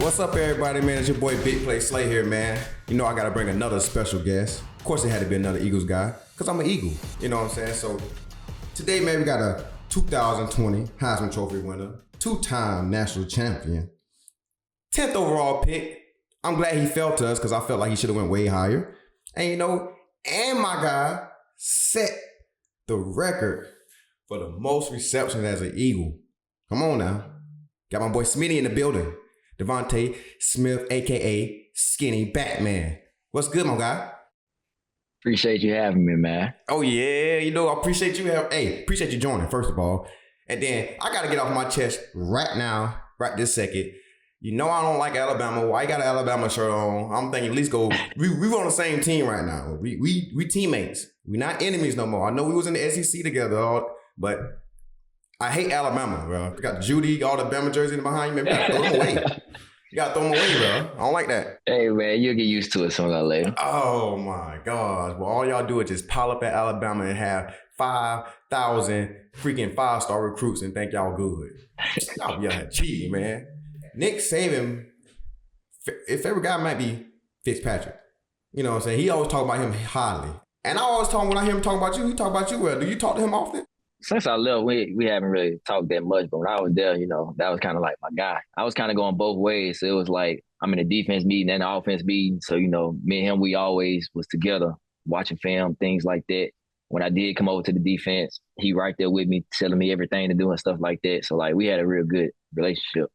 What's up, everybody, man? It's your boy Big Play Slay here, man. You know I gotta bring another special guest. Of course, it had to be another Eagles guy, because I'm an Eagle. You know what I'm saying? So today, man, we got a 2020 Heisman Trophy winner, two-time national champion, 10th overall pick. I'm glad he fell to us, because I felt like he should have went way higher. And you know, and my guy set the record for the most receptions as an Eagle. Come on now. Got my boy Smitty in the building. DeVonta Smith, a.k.a. Skinny Batman. What's good, my guy? Appreciate you having me, man. Oh, yeah. You know, I appreciate you. Appreciate you joining, first of all. And then I got to get off my chest right now, right this second. You know I don't like Alabama. Why you got an Alabama shirt on? I'm thinking at least go. We on the same team right now. We teammates. We not enemies no more. I know we was in the SEC together, but I hate Alabama, bro. We got Judy, all the Bama jerseys behind you, man. We gotta throw them away. You gotta throw them away, bro. I don't like that. Hey, man, you'll get used to it sooner or later. Oh, my God. Well, all y'all do is just pile up at Alabama and have 5,000 freaking five-star recruits and think y'all good. Y'all cheating, man. Nick Saban, if favorite guy might be Fitzpatrick. You know what I'm saying? He always talk about him highly. And I always talk, when I hear him talk about you, he talk about you well. Do you talk to him often? Since I left, we haven't really talked that much, but when I was there, you know, that was kind of like my guy. I was kind of going both ways. So it was like I'm in a defense meeting and an offense meeting. So, you know, me and him, we always was together watching film, things like that. When I did come over to the defense, he right there with me, telling me everything to do and stuff like that. So, like, we had a real good relationship.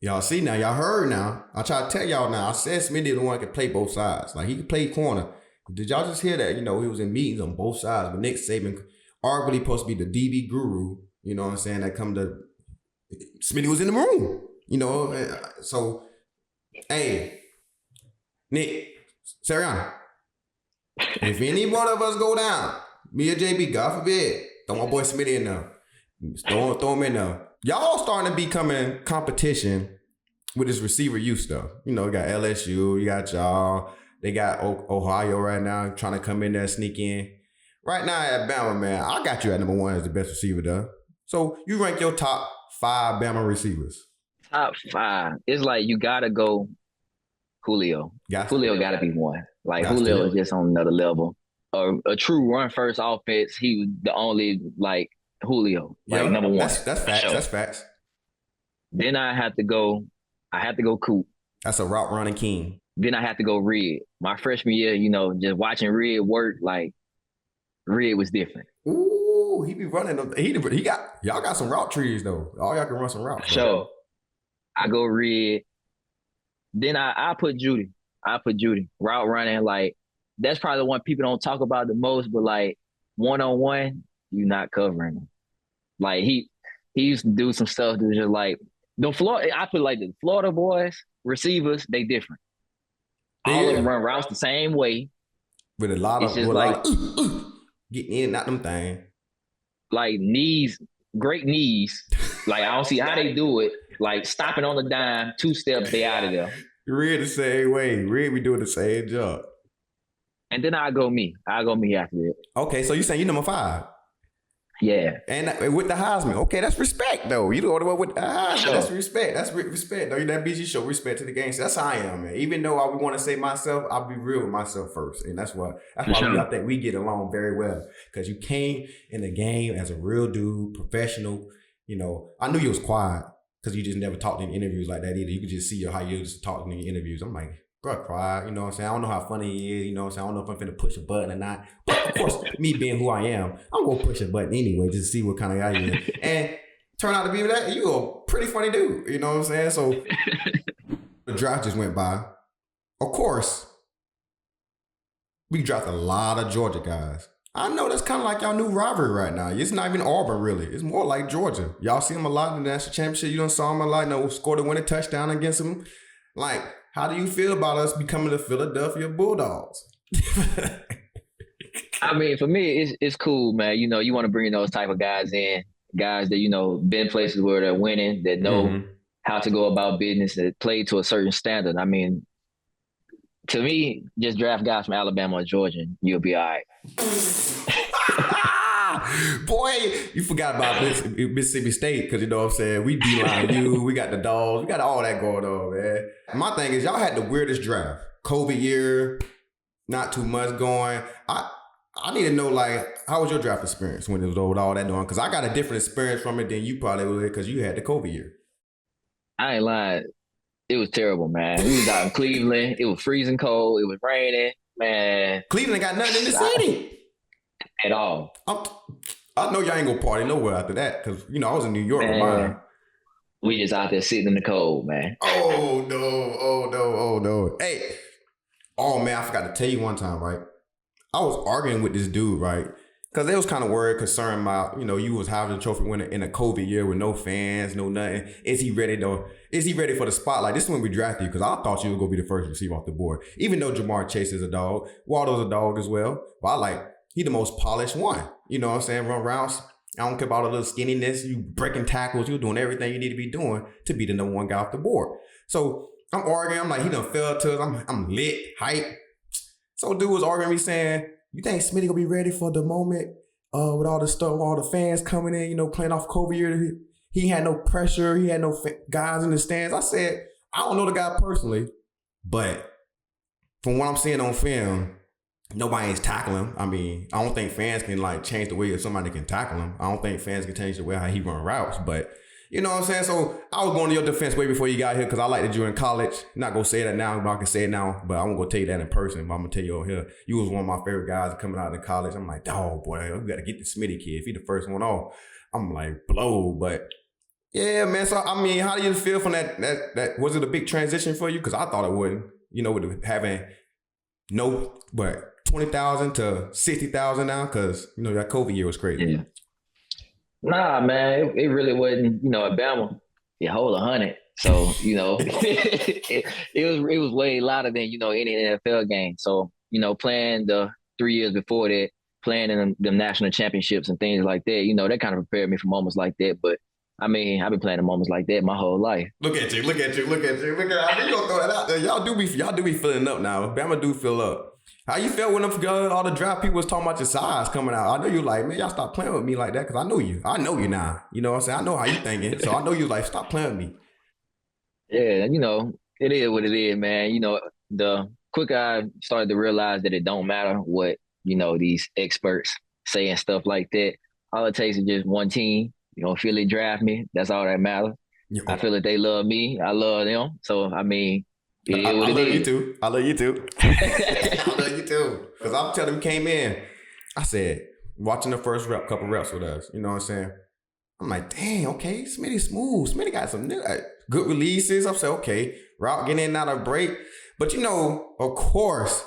Y'all see now, y'all heard now. I try to tell y'all now. I said Smitty the one that could play both sides. Like, he could play corner. Did y'all just hear that? You know, he was in meetings on both sides, but Nick Saban arguably supposed to be the DB guru, you know what I'm saying, that come to, Smitty was in the room, you know, so, hey, Nick, Sariana, if any one of us go down, me or JB, God forbid, throw my boy Smitty in there, throw him in there. Y'all starting to becoming competition with this receiver youth stuff. You know, you got LSU, you got y'all, they got Ohio right now trying to come in there and sneak in. Right now at Bama, man, I got you at number one as the best receiver, though. So you rank your top 5 Bama receivers. Top 5. It's like you got to go Julio. Julio got to be one. Like, Julio is just on another level. A true run-first offense, he was the only, like, Julio, like, number one. That's facts. Sure. That's facts. Then I had to go Coop. That's a route running king. Then I had to go Red. My freshman year, you know, just watching Red work, like, Red was different. Ooh, he be running them. Y'all got some route trees though. All y'all can run some routes. So I go Red. Then I put Judy. Route running, like, that's probably the one people don't talk about the most, but like one-on-one, you're not covering him. Like he used to do some stuff that was just like I put like the Florida boys, receivers, they different. All of them run routes the same way. With a lot of getting in and out them thing. Like knees, great knees. Like I don't see how they do it. Like stopping on the dime, 2 steps, they out of there. Red the same way. Red be doing the same job. And then I go me after it. Okay, so you saying you number 5. Yeah. And with the Heisman. Okay, that's respect, though. You the one with the Heisman. Sure. That's respect. That's respect, though. That means you show respect to the game. So that's how I am, man. Even though I would want to say myself, I'll be real with myself first. And that's why I think we get along very well. Because you came in the game as a real dude, professional. You know, I knew you was quiet because you just never talked in interviews like that either. You could just see how you just talking in your interviews. I'm like, bro, quiet. You know what I'm saying? I don't know how funny he is. You know what I'm saying? I don't know if I'm finna push a button or not. But of course, me being who I am, I'm going to push a button anyway just to see what kind of guy you is. And turn out to be that, you a pretty funny dude. You know what I'm saying? So the draft just went by. Of course, we drafted a lot of Georgia guys. I know that's kind of like y'all new rivalry right now. It's not even Auburn, really. It's more like Georgia. Y'all see them a lot in the national championship. You done saw them a lot. Scored a winning touchdown against them. Like, how do you feel about us becoming the Philadelphia Bulldogs? I mean, for me, it's cool, man. You know, you want to bring those type of guys in, guys that, you know, been places where they're winning, that know how to go about business, that play to a certain standard. I mean, to me, just draft guys from Alabama or Georgia, and you'll be all right. Boy, you forgot about Mississippi State because you know what I'm saying. We beeline you. We got the dogs. We got all that going on, man. My thing is, y'all had the weirdest draft. COVID year, not too much going. I need to know, like, how was your draft experience when it was with all that going? Because I got a different experience from it than you probably would because you had the COVID year. I ain't lying. It was terrible, man. We was out in Cleveland. It was freezing cold. It was raining, man. Cleveland got nothing in the city at all. I know y'all ain't gonna party nowhere after that because, you know, I was in New York with mine. We just out there sitting in the cold, man. Oh, no. Hey. Oh, man, I forgot to tell you one time, right? I was arguing with this dude, right? Because they was kind of worried, concerned about, you know, you was having a trophy winner in a COVID year with no fans, no nothing. Is he ready for the spotlight? This is when we drafted you because I thought you was going to be the first receiver off the board. Even though Jamar Chase is a dog, Waldo's a dog as well. But he the most polished one. You know what I'm saying? Run routes. I don't care about a little skinniness. You breaking tackles. You doing everything you need to be doing to be the number one guy off the board. So I'm arguing. I'm like, he done fell to us. I'm lit, hype. So dude was arguing me saying, you think Smitty gonna be ready for the moment with all the stuff, all the fans coming in, you know, playing off COVID year? He had no pressure. He had no guys in the stands. I said, I don't know the guy personally, but from what I'm seeing on film, nobody's tackling him. I mean, I don't think fans can change the way that somebody can tackle him. I don't think fans can change the way how he run routes, but you know what I'm saying? So I was going to your defense way before you got here because I liked you in college. I'm not going to say that now, but I can say it now, but I won't go tell you that in person, but I'm going to tell you over here. You was one of my favorite guys coming out of college. I'm like, oh boy, we got to get the Smitty kid. If he the first one off, I'm like, blow. But yeah, man. So, I mean, how do you feel from that? Was it a big transition for you? Because I thought it wouldn't, you know, with having 20,000 to 60,000 now because, you know, that COVID year was crazy. Yeah. Nah, man, it really wasn't, you know, at Bama, you hold 100. So, you know, it was way louder than, you know, any NFL game. So, you know, playing the 3 years before that, playing in the national championships and things like that, you know, that kind of prepared me for moments like that. But I mean, I've been playing in moments like that my whole life. Look at you. I mean, you gonna throw that out there. Y'all do be filling up now. Bama do fill up. How you felt when all the draft people was talking about your size coming out? I know you like, man, y'all stop playing with me like that because I know you. I know you now. You know what I'm saying? I know how you thinking. So I know you like, stop playing with me. Yeah, you know, it is what it is, man. You know, the quicker I started to realize that it don't matter what, you know, these experts say and stuff like that. All it takes is just one team. You know, Philly draft me. That's all that matters. Yeah. I feel like they love me. I love them. So, I mean, I love you too. I love you too. I love you too. Because I'm telling you, came in, I said, watching the first couple reps with us, you know what I'm saying? I'm like, dang, okay, Smitty smooth. Smitty got some good releases. I'm saying, okay, route getting in and out of break. But you know, of course,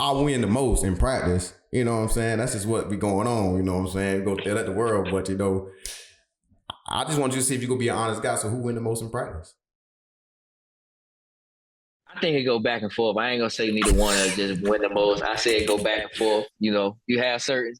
I win the most in practice. You know what I'm saying? That's just what be going on. You know what I'm saying? Go tell that the world. But you know, I just want you to see if you gonna be an honest guy. So who win the most in practice? I think it go back and forth. I ain't gonna say neither one of just win the most. I say it go back and forth. You know, you have certain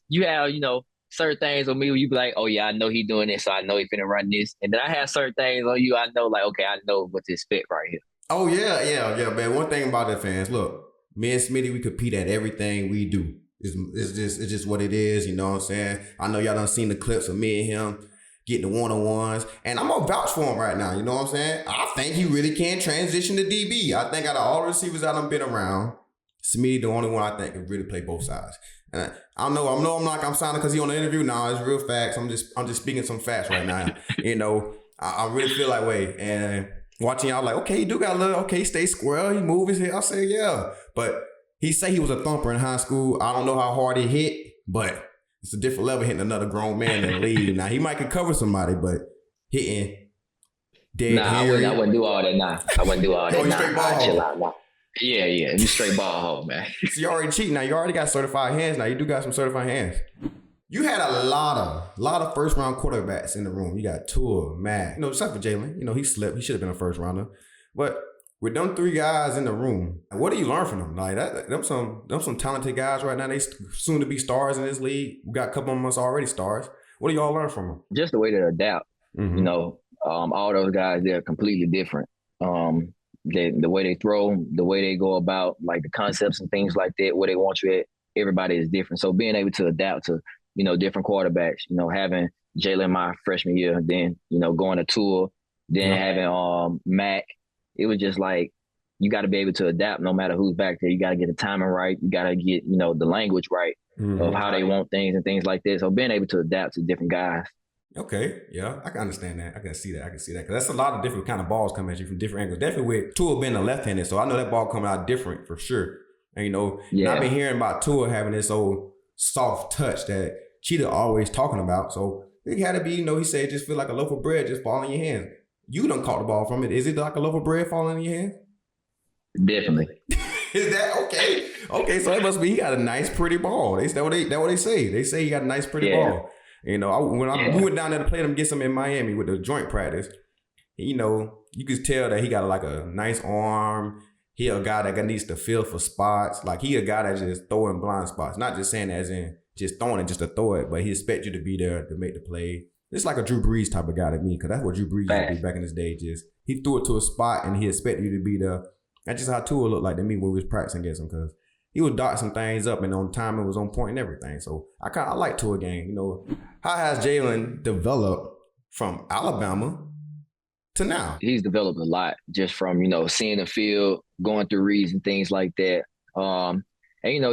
things on me where you be like, oh yeah, I know he doing this, so I know he finna run this. And then I have certain things on you, I know, like, okay, I know what to expect right here. Oh yeah, man. One thing about the fans, look, me and Smitty, we compete at everything we do. It's just what it is, you know what I'm saying? I know y'all done seen the clips of me and him getting the one-on-ones, and I'm gonna vouch for him right now, you know what I'm saying? I think he really can transition to DB. I think out of all the receivers I done been around, Smitty the only one I think can really play both sides. And I'm sounding because he on the interview now. It's real facts. I'm just speaking some facts right now. You know, I really feel that way. And watching y'all like, okay, he do got a little, okay, stay square, he move his head. I say, yeah. But he say he was a thumper in high school. I don't know how hard he hit, but it's a different level hitting another grown man in the league. Now, he might could cover somebody, but hitting dead Harry. I wouldn't do all that now. I wouldn't do all that now. Straight ball chill out now. Yeah. You straight ball home, man. So you already cheating now. You already got certified hands now. You do got some certified hands. You had a lot of first-round quarterbacks in the room. You got Tua, Matt, you know, except for Jalen. You know, he slipped. He should have been a first-rounder. But with them three guys in the room, what do you learn from them? Like them some talented guys right now. They soon to be stars in this league. We got a couple of us already stars. What do y'all learn from them? Just the way they adapt. Mm-hmm. You know, all those guys, they're completely different. The way they throw, the way they go about, like the concepts and things like that, where they want you at, everybody is different. So being able to adapt to different quarterbacks, having Jalen my freshman year, then, going to Tua, then having Mac. It was just like, you got to be able to adapt no matter who's back there. You got to get the timing right. You got to get, the language right of how they want things and things like this. So being able to adapt to different guys. Okay, yeah, I can understand that. I can see that. Because that's a lot of different kind of balls coming at you from different angles. Definitely with Tua being a left-handed, so I know that ball coming out different for sure. And, I've been hearing about Tua having this old soft touch that Cheetah always talking about. So it had to be, he said, it just feel like a loaf of bread just falling in your hands. You done caught the ball from it. Is it like a loaf of bread falling in your hands? Definitely. Is that okay? Okay, so it must be he got a nice, pretty ball. That's what they say. They say he got a nice, pretty ball. We went down there to play them, get some in Miami with the joint practice. You could tell that he got like a nice arm. He a guy that needs to feel for spots. Like he a guy that just throwing blind spots. Not just saying that as in just throwing it just to throw it, but he expect you to be there to make the play. It's like a Drew Brees type of guy to me, because that's what Drew Brees used to be back in his day. Just he threw it to a spot and he expected you to be there. That's just how Tua looked like to me when we was practicing against him, because he would dot some things up and on time it was on point and everything. So I like Tua game. How has Jalen developed from Alabama to now? He's developed a lot just from, seeing the field, going through reads and things like that. And,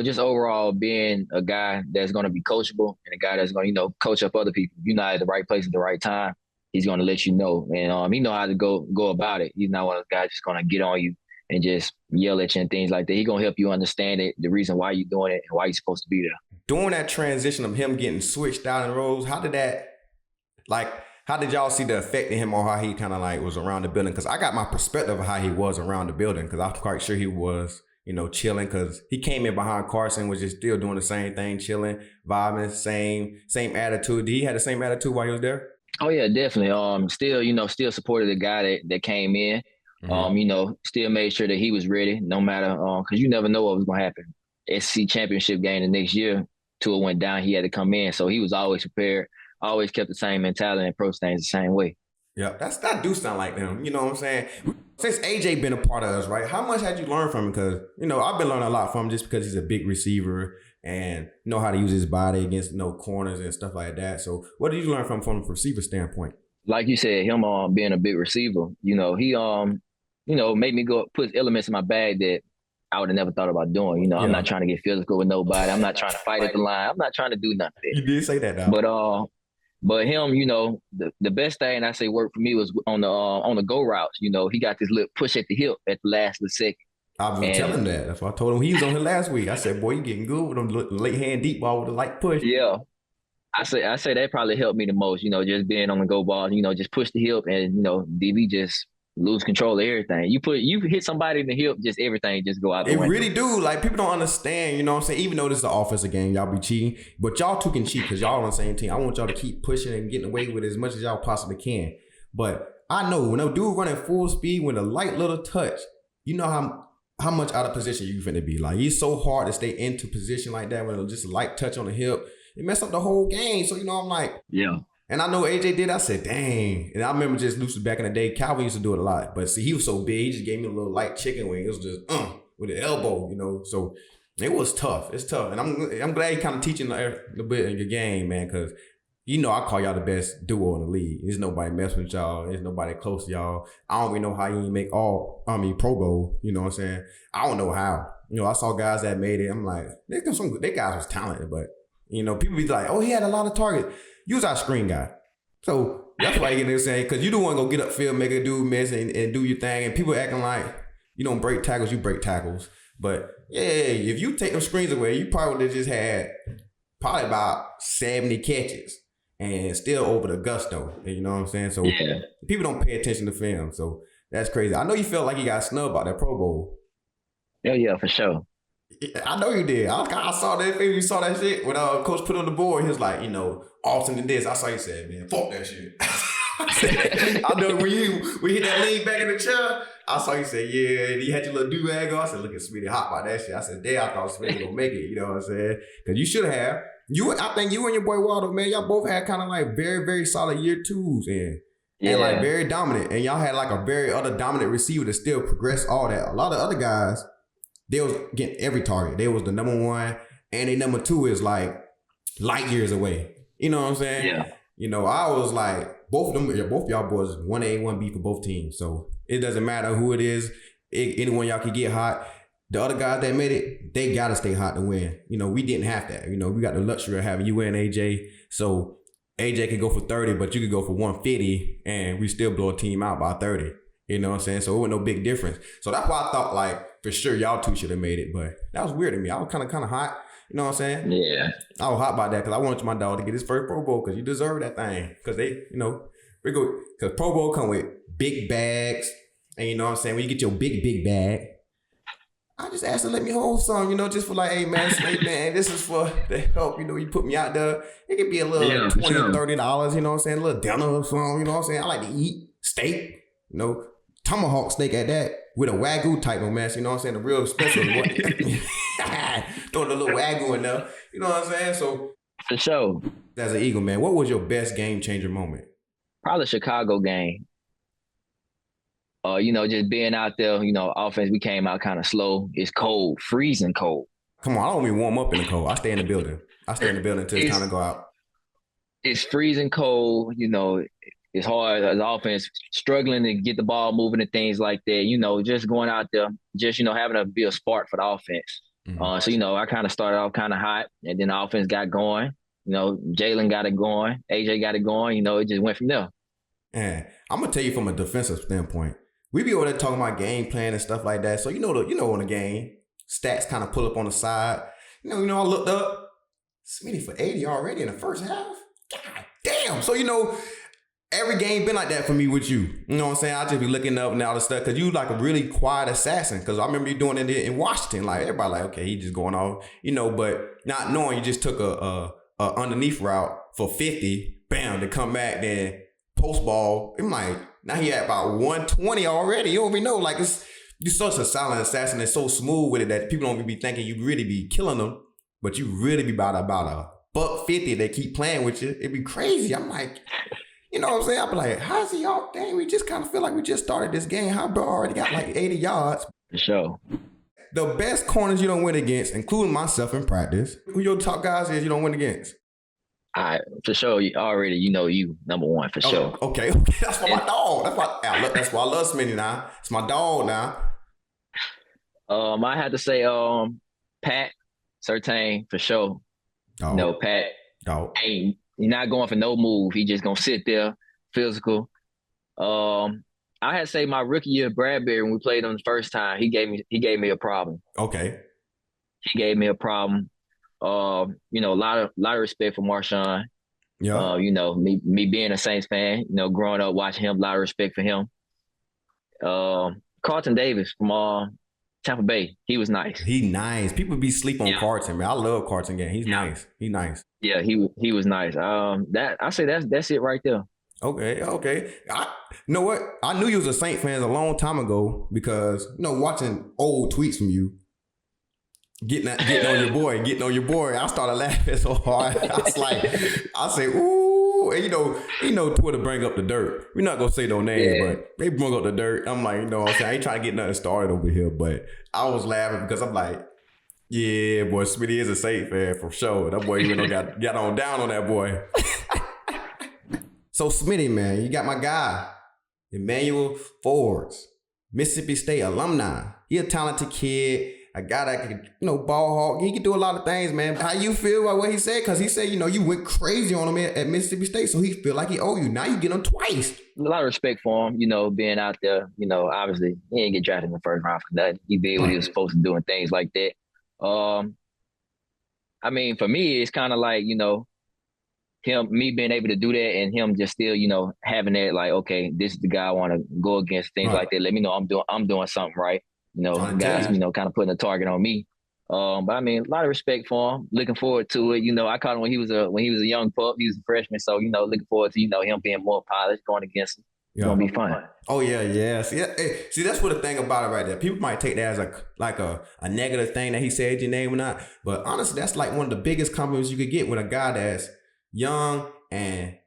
just overall being a guy that's going to be coachable and a guy that's going to, coach up other people. If you're not at the right place at the right time, he's going to let you know. And he know how to go about it. He's not one of those guys just going to get on you and just yell at you and things like that. He's going to help you understand it, the reason why you're doing it and why you're supposed to be there. During that transition of him getting switched out in roles, how did y'all see the effect of him or how he kind of like was around the building? Because I got my perspective of how he was around the building, because I'm quite sure he was, chilling, because he came in behind Carson, was just still doing the same thing, chilling, vibing, same attitude. Did he have the same attitude while he was there? Oh, yeah, definitely. Still supported the guy that came in. Still made sure that he was ready no matter, because you never know what was going to happen. SEC championship game the next year, Tua went down, he had to come in. So he was always prepared, always kept the same mentality and approach things the same way. Yeah, that do sound like them. You know what I'm saying? Since AJ been a part of us, right? How much had you learned from him? Because, I've been learning a lot from him just because he's a big receiver and know how to use his body against corners and stuff like that. So what did you learn from a receiver standpoint? Like you said, him being a big receiver, he made me go put elements in my bag that I would have never thought about doing. I'm not trying to get physical with nobody. I'm not trying to fight at the line. I'm not trying to do nothing. You did say that now. But him, the best thing I say worked for me was on the go routes. He got this little push at the hip at the last second. I was telling him that. That's why I told him he was on here last week. I said, boy, you getting good with them late hand deep ball with a light push. Yeah. I say that probably helped me the most, just being on the go ball, just push the hip and, DB just lose control of everything. You hit somebody in the hip, just everything just go out the window. It really do. Like, people don't understand, what I'm saying? Even though this is an offensive game, y'all be cheating, but y'all two can cheat because y'all on the same team. I want y'all to keep pushing and getting away with it as much as y'all possibly can. But I know when a dude running full speed with a light little touch, you know how much out of position you finna be. Like, he's so hard to stay into position like that with just a light touch on the hip. It messed up the whole game. So, I'm like, yeah. And I know AJ did. I said, dang. And I remember just Lucy back in the day, Calvin used to do it a lot. But see, he was so big, he just gave me a little light chicken wing. It was just with the elbow, So it was tough. It's tough. And I'm glad you're kind of teaching a bit in your game, man, because I call y'all the best duo in the league. There's nobody messing with y'all. There's nobody close to y'all. I don't even know how you ain't make Pro Bowl. You know what I'm saying? I don't know how. I saw guys that made it. I'm like, they guys was talented, but people be like, oh, he had a lot of targets. You was our screen guy. So that's why you get saying, because you don't want to go get upfield, make a dude miss and do your thing. And people acting like you don't break tackles, you break tackles. But yeah, if you take them screens away, you probably would have just had probably about 70 catches and still over the gusto. You know what I'm saying? So people don't pay attention to film. So that's crazy. I know you felt like you got snubbed about that Pro Bowl. Yeah, for sure. I know you did. I saw that. You saw that shit when Coach put on the board. He was like, Austin and this. I saw you said, man, fuck that shit. I know when you hit that lean back in the chair. I saw you say, yeah. And you had your little do-rag on. I said, look at Smitty hot about that shit. I said, damn, I thought Smitty gonna make it. You know what I'm saying? Because you should have. I think you and your boy Waldo, man, y'all both had kind of like very, very solid year twos and like very dominant. And y'all had like a very other dominant receiver that still progressed all that. A lot of other guys, they was getting every target. They was the number one, and they number two is like light years away. You know what I'm saying? Yeah. You know, I was like, both y'all boys 1A, 1B for both teams. So it doesn't matter who it is. Anyone y'all can get hot. The other guys that made it, they got to stay hot to win. You know, we didn't have that. You know, we got the luxury of having you and AJ. So AJ could go for 30, but you could go for 150 and we still blow a team out by 30. You know what I'm saying? So it wasn't no big difference. So that's why I thought, like, for sure y'all two should have made it. But that was weird to me. I was kind of hot. You know what I'm saying? Yeah. I was hot about that because I wanted my dog to get his first Pro Bowl because you deserve that thing. Because they, you know, because Pro Bowl come with big bags. And you know what I'm saying? When you get your big bag, I just asked to let me hold some, you know, just for like, hey, man, Slay, man, this is for the help. You know, you put me out there. It could be a little $20 or $30, you know what I'm saying? A little dinner or something, you know what I'm saying? I like to eat steak, you know, tomahawk steak at that with a Wagyu type of mess, you know what I'm saying? The real special one. Throwing a little Wagyu in there, you know what I'm saying? So, for sure. As an Eagle, man, what was your best game changer moment? Probably the Chicago game. You know, just being out there, you know, offense, we came out kind of slow. It's cold, freezing cold. Come on, I don't even warm up in the cold. I stay in the building. Until it's time to go out. It's freezing cold, you know, it's hard as offense, struggling to get the ball moving and things like that. You know, just going out there, just, you know, having to be a spark for the offense. Mm-hmm. So, you know, I kind of started off kind of hot, and then the offense got going. You know, Jalen got it going. AJ got it going. You know, it just went from there. And I'm going to tell you from a defensive standpoint, we be over there talking about game plan and stuff like that. So, you know, on the game, stats kind of pull up on the side. You know, I looked up, Smitty for 80 already in the first half. God damn. So, you know, every game been like that for me with you. You know what I'm saying? I just be looking up and all this stuff because you like a really quiet assassin. Because I remember you doing it in Washington. Like, everybody like, okay, he just going off, you know, but not knowing you just took a underneath route for 50, bam, to come back, then post ball. I'm like, now he at about 120 already. You don't even know. Like, you're such a silent assassin and so smooth with it that people don't even be thinking you really be killing them, but you really be about a $150. They keep playing with you. It'd be crazy. I'm like, you know what I'm saying? I'll be like, how's he off? Dang, we just kind of feel like we just started this game. How bro already got like 80 yards. For sure. The best corners you don't win against, including myself in practice, who your top guys is you don't win against? All right, for sure. You already, you know, you number one for sure. Okay. That's for my dog. That's why I love Smitty now. It's my dog now. I had to say, Pat Surtain for sure. Dog. You know, Pat. Dog. He's not going for no move. He just gonna sit there, physical. I had to say my rookie year, Bradbury, when we played him the first time, he gave me a problem. Okay. He gave me a problem. You know, a lot of respect for Marshawn. Yeah. You know, me being a Saints fan, you know, growing up watching him, a lot of respect for him. Carlton Davis from Tampa Bay, he was nice. He nice. People be sleep on Carlton, man. I love Carlton game. He's nice. He nice. Yeah, he was nice. That's it right there. Okay. You know what? I knew you was a Saint fan a long time ago because, you know, watching old tweets from you, getting on your boy. I started laughing so hard. I say, ooh, and you know, Twitter bring up the dirt. We're not gonna say no names, but they bring up the dirt. I'm like, you know what I'm saying? I ain't trying to get nothing started over here, but I was laughing because I'm like, yeah, boy, Smitty is a Saint fan for sure. That boy even got on down on that boy. So Smitty, man, you got my guy, Emmanuel Forbes, Mississippi State alumni. He a talented kid. A guy that can, you know, ball hawk. He can do a lot of things, man. How you feel about what he said? Because he said, you know, you went crazy on him at Mississippi State, so he feel like he owe you. Now you get him twice. A lot of respect for him, you know, being out there. You know, obviously, he didn't get drafted in the first round for nothing. He did what he was supposed to do and things like that. I mean, for me, it's kind of like, you know, me being able to do that and him just still, you know, having that, like, okay, this is the guy I want to go against, things like that. Let me know I'm doing something right. You know, guys, you know, kind of putting a target on me. But I mean, a lot of respect for him. Looking forward to it. You know, I caught him when he was a young pup. He was a freshman, so you know, looking forward to him being more polished, going against him. It's gonna be fun. Oh yeah. See, that's what the thing about it right there. People might take that as a negative thing that he said your name or not, but honestly, that's like one of the biggest compliments you could get with a guy that's young and.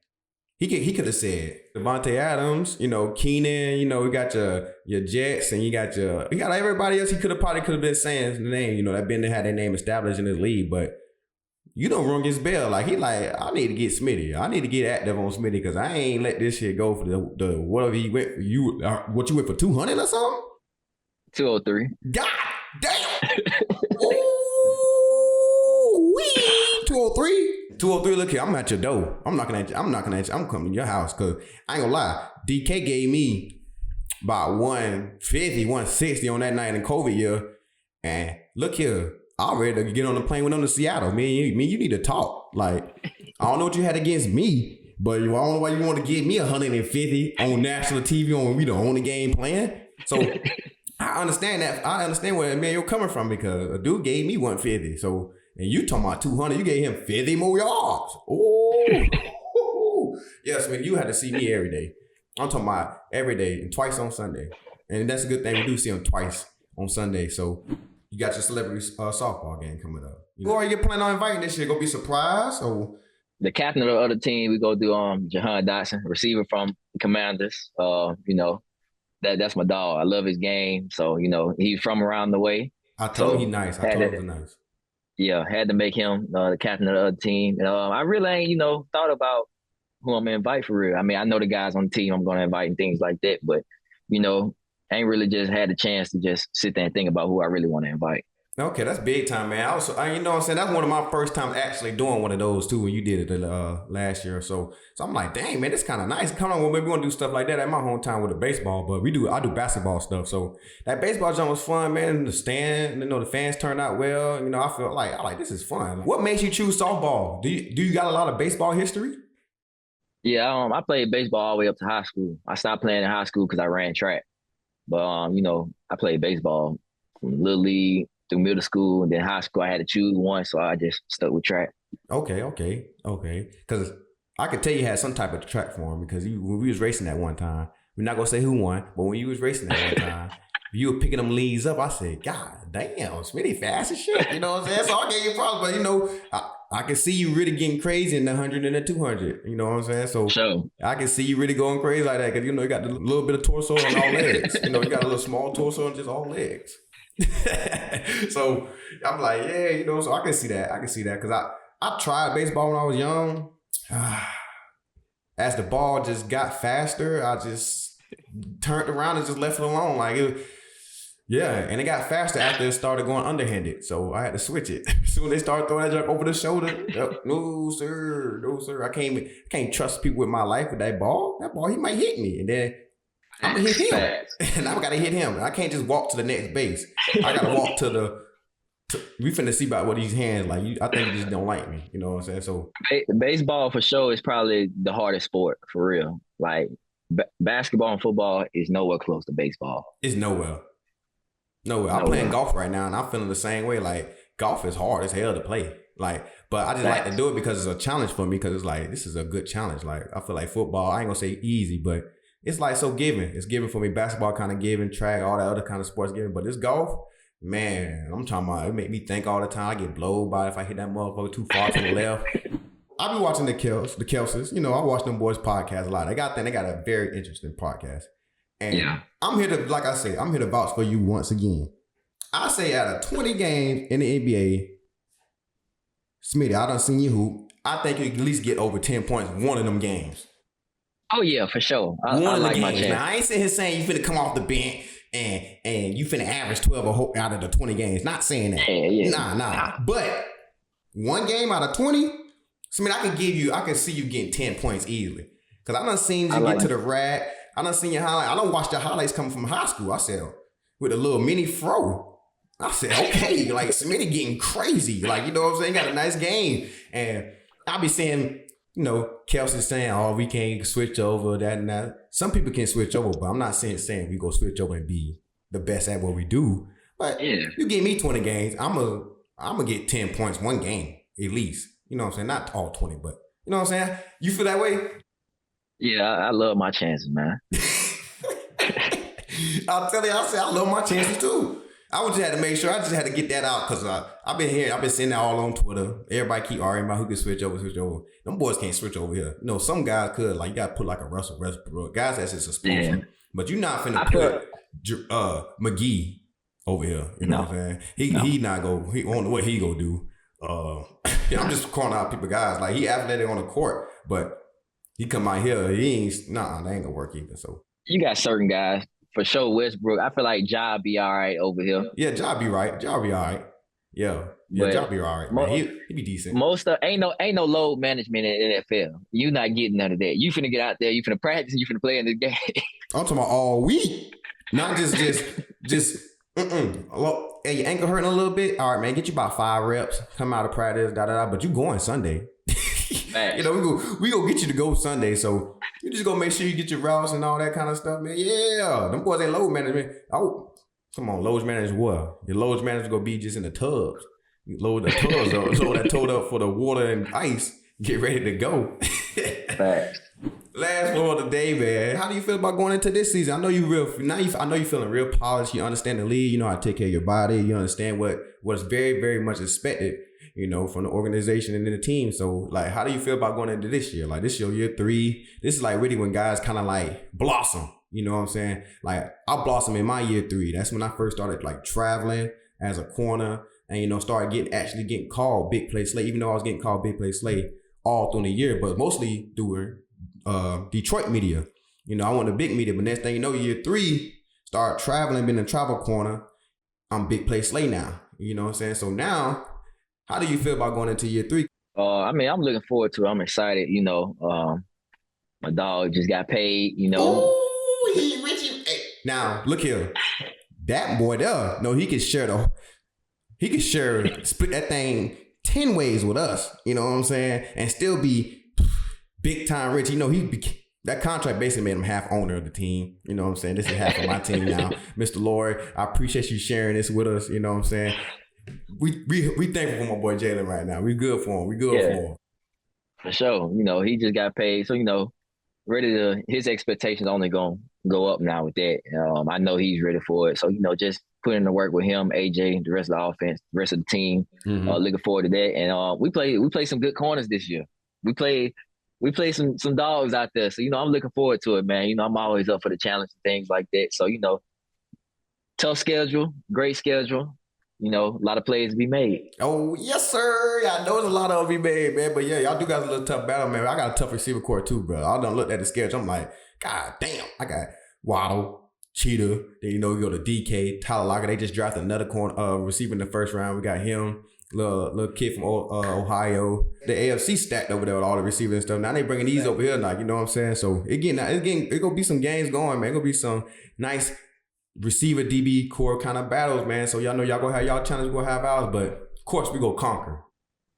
He could have said Devontae Adams, you know, Keenan, you know, we got your Jets and you got everybody else. He probably could have been saying the name, you know, that been had their name established in the league. But you don't rung his bell. Like, he like, I need to get Smitty. I need to get active on Smitty because I ain't let this shit go for the whatever he went for. What you went for 200 or something? 203. God damn. Ooh, wee. 203. 203. Look here, I'm at your door. I'm knocking at you. I'm coming to your house because I ain't gonna lie. DK gave me about 150, 160 on that night in COVID year. And look here. I'm ready to get on the plane with them to Seattle. Me, you need to talk. Like, I don't know what you had against me, but I don't know why you want to give me 150 on national TV when we the only game playing. So I understand that. I understand where you're coming from because a dude gave me 150. So, and you talking about 200, you gave him 50 more yards. Oh, yes, man, you had to see me every day. I'm talking about every day and twice on Sunday. And that's a good thing. We do see him twice on Sunday. So, you got your celebrity softball game coming up. Who are you planning on inviting this year? Gonna be surprised or? The captain of the other team, we go do Jahan Dotson, receiver from the Commanders. That's my dog. I love his game. So, he's from around the way. I told him he's nice. I told him he's nice. Yeah, had to make him the captain of the other team. I really ain't, thought about who I'm gonna invite for real. I mean, I know the guys on the team I'm gonna invite and things like that, but I ain't really just had the chance to just sit there and think about who I really want to invite. Okay, that's big time, man. You know what I'm saying? That's one of my first times actually doing one of those too when you did it last year or so. So I'm like, dang, man, this kind of nice. Come on, well, maybe we're going to do stuff like that at my hometown with the baseball, but I do basketball stuff. So that baseball jump was fun, man. The stand, the fans turned out well. I felt like this is fun. What makes you choose softball? Do you got a lot of baseball history? Yeah, I played baseball all the way up to high school. I stopped playing in high school because I ran track. But, I played baseball from Little League through middle school, and then high school, I had to choose one, so I just stuck with track. Okay. Because I could tell you had some type of track form because when we was racing that one time, we're not going to say who won, but when you was racing that one time, you were picking them leads up. I said, God damn, Smitty fast as shit. You know what I'm saying? So I gave you problems, but I can see you really getting crazy in the 100 and the 200. You know what I'm saying? So sure. I can see you really going crazy like that because, you got a little bit of torso and all legs. You got a little small torso and just all legs. So I'm like, yeah, so I can see that. Because I tried baseball when I was young. As the ball just got faster, I just turned around and just left it alone. And it got faster after it started going underhanded. So I had to switch it. Soon they started throwing that junk over the shoulder. No, sir. I can't trust people with my life with that ball. That ball, he might hit me. And then I'm going to hit him. And I got to hit him. I can't just walk to the next base. I got to walk we finna see about what these hands like. I think you just don't like me. You know what I'm saying? So baseball for sure is probably the hardest sport for real. Like basketball and football is nowhere close to baseball. It's nowhere. I'm playing golf right now, and I'm feeling the same way. Like, golf is hard as hell to play. Like, but I just like to do it because it's a challenge for me. Because it's like, this is a good challenge. Like, I feel like football, I ain't gonna say easy, but it's like so giving. It's giving for me. Basketball kind of giving, track, all that other kind of sports giving. But this golf, man, I'm talking about, it make me think all the time. I get blowed by if I hit that motherfucker too far to the left. I be watching the Kelces. I watch them boys' podcast a lot. They got a very interesting podcast. And I'm here to vouch for you once again. I say out of 20 games in the NBA, Smitty, I done seen you hoop. I think you can at least get over 10 points one of them games. Oh, yeah, for sure. I like my chance. Now, I ain't sitting here saying you finna come off the bench and you finna average 12 out of the 20 games. Not saying that. Yeah. Nah. But one game out of 20, Smitty, I can see you getting 10 points easily. Because I done seen you get to the rack. I done seen your highlights. I done watched your highlights coming from high school. I said, with a little mini fro. I said, okay, like Smitty getting crazy. Like, you know what I'm saying? Got a nice game. And I be saying, Kelsey saying, oh, we can't switch over, that and that. Some people can switch over, but I'm not saying we go switch over and be the best at what we do. But you give me 20 games, I'm gonna get 10 points one game, at least. You know what I'm saying? Not all 20, but you know what I'm saying? You feel that way? Yeah, I love my chances, man. I'll tell you, I love my chances too. I just had to make sure. I just had to get that out because I've been seeing that all on Twitter. Everybody keep arguing about who can switch over. Them boys can't switch over here. Some guys could. Like, you got to put like a Russell Westbrook. Guys, that's just a sponsor. But you're not finna put McGee over here. You know what I'm saying? He not go. He on what he gonna do. I'm just calling out people guys. Like he athletic on the court, but he come out here, he ain't that ain't gonna work either. So you got certain guys. For sure, Westbrook. I feel like Ja be all right over here. Yeah, Ja be right. Ja be all right. Yeah, Ja be all right, man. He be decent. Most of ain't no load management in NFL. You not getting none of that. You finna get out there. You finna practice. You finna play in the game. I'm talking about all week, not just. Hey, your ankle hurting a little bit. All right, man. Get you about 5 reps. Come out of practice. But you going Sunday. You know, we go get you to go Sunday. So you just gonna make sure you get your routes and all that kind of stuff, man. Yeah, them boys ain't load management. Oh, come on, load management what? Your load management gonna be just in the tubs. You load the tubs up, load that tote up for the water and ice. Get ready to go. Facts. Last one of the day, man. How do you feel about going into this season? I know I know you're feeling real polished. You understand the league. You know how to take care of your body. You understand what's very, very much expected, you know, from the organization and the team. So, like, how do you feel about going into this year? Like, this year 3. This is like really when guys kind of like blossom. You know what I'm saying? Like, I blossomed in my year 3. That's when I first started like traveling as a corner and, you know, started getting called Big Play Slay, even though I was getting called Big Play Slay all through the year, but mostly through Detroit media. You know, I want the big media, but next thing you know, year 3, start traveling, been in travel corner. I'm Big Play Slay now. You know what I'm saying? So now, how do you feel about going into year 3? I mean, I'm looking forward to it. I'm excited. You know, my dog just got paid. You know. Ooh, he rich. Hey. Now look here, that boy there. No, he can share split that thing 10 ways with us. You know what I'm saying? And still be big time rich. You know, that contract basically made him half owner of the team. You know what I'm saying? This is half of my team now. Mr. Lord, I appreciate you sharing this with us. You know what I'm saying? We thankful for my boy Jalen right now. We good for him. We good for him. For sure. You know, he just got paid. So, you know, his expectations only gonna go up now with that. I know he's ready for it. So, you know, just putting in the work with him, AJ, the rest of the offense, the rest of the team. Looking forward to that. And we play some good corners this year. We play some dogs out there. So, you know, I'm looking forward to it, man. You know, I'm always up for the challenge and things like that. So, you know, tough schedule, great schedule. You know, a lot of plays to be made. Oh, yes, sir. I know there's a lot of them be made, man. But yeah, y'all do got a little tough battle, man. I got a tough receiver core too, bro. I done looked at the schedule. I'm like, God damn. I got Waddle, Cheetah. Then, you know, we go to DK, Tyler Lockett. They just drafted another receiver in the first round. We got him, little kid from Ohio. The AFC stacked over there with all the receivers and stuff. Now they bringing these over here, like, you know what I'm saying? So it gonna be some games going, man. It gonna be some nice receiver DB core kind of battles, man. So y'all know y'all gonna have y'all challenges, we're gonna have ours, but of course we gonna conquer.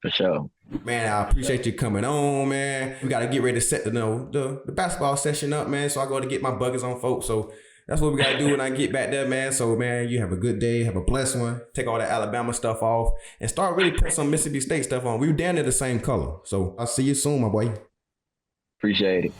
For sure. Man, I appreciate you coming on, man. We gotta get ready to set the basketball session up, man. So I go to get my buckets on, folks. So that's what we gotta do when I get back there, man. So man, you have a good day, have a blessed one. Take all that Alabama stuff off and start really putting some Mississippi State stuff on. We were down there the same color. So I'll see you soon, my boy. Appreciate it.